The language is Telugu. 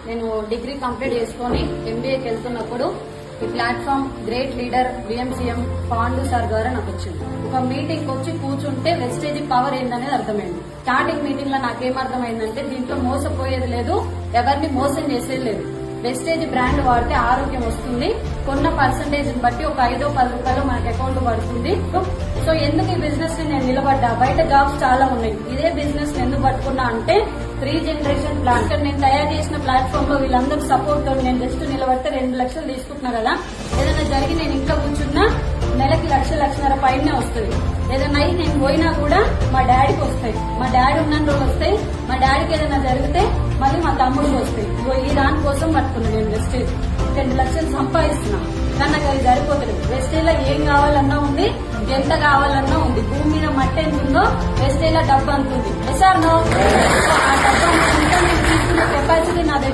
నేను డిగ్రీ కంప్లీట్ చేసుకుని ఎంబీఏకి వెళ్తున్నప్పుడు ఈ platform great leader విఎంసీఎం Pandu sir ద్వారా నాకు వచ్చింది. ఒక మీటింగ్ వచ్చి కూర్చుంటే వెస్టేజ్ పవర్ ఏందనేది అర్థమైంది. స్టార్టింగ్ మీటింగ్ లో నాకేం అర్థమైందంటే దీంట్లో మోసపోయేది లేదు, ఎవరిని మోసం చేసేది లేదు. వెస్టేజ్ బ్రాండ్ వాడితే ఆరోగ్యం వస్తుంది, కొన్న పర్సంటేజ్ బట్టి ఒక 5-10 రూపాయలు మనకి అకౌంట్ పడుతుంది. సో ఎందుకు ఈ బిజినెస్ ని నేను నిలబడ్డా? బయట జాబ్స్ చాలా ఉన్నాయి, ఇదే బిజినెస్ ఎందుకు పట్టుకున్నా అంటే 3 జనరేషన్ ప్లాన్. నేను తయారు చేసిన ప్లాట్ఫామ్ లో వీళ్ళందరూ సపోర్ట్ తో నేను జస్ట్ నిలబడితే 2 లక్షలు తీసుకుంటున్నా కదా. ఏదైనా జరిగి నేను ఇంట్లో కూర్చున్నా నెలకి 1-1.5 పైనే వస్తుంది. ఏదైనా అయి నేను పోయినా కూడా మా డాడీకి వస్తాయి, మా డాడీ ఉన్న రోజు వస్తాయి. మా డాడీకి ఏదైనా జరిగితే మళ్ళీ మా తమ్ముడికి వస్తాయి. ఈ దానికోసం పట్టుకున్నా నేను వెస్టేజ్ 2 లక్షలు సంపాదిస్తున్నా. కానీ నాకు అది సరిపోతుంది. వెస్టేజ్ లో ఏం కావాలన్నా ఉంది, ఎంత కావాలన్నా ఉంది. భూమి మీద మట్టి ఎంత ఉందో వెస్టేజ్ లో డబ్బు అంత ఉంది. Yes or no? ఆ డబ్బు అంత నేను తీసుకున్న కెపాసిటీ నా దగ్గర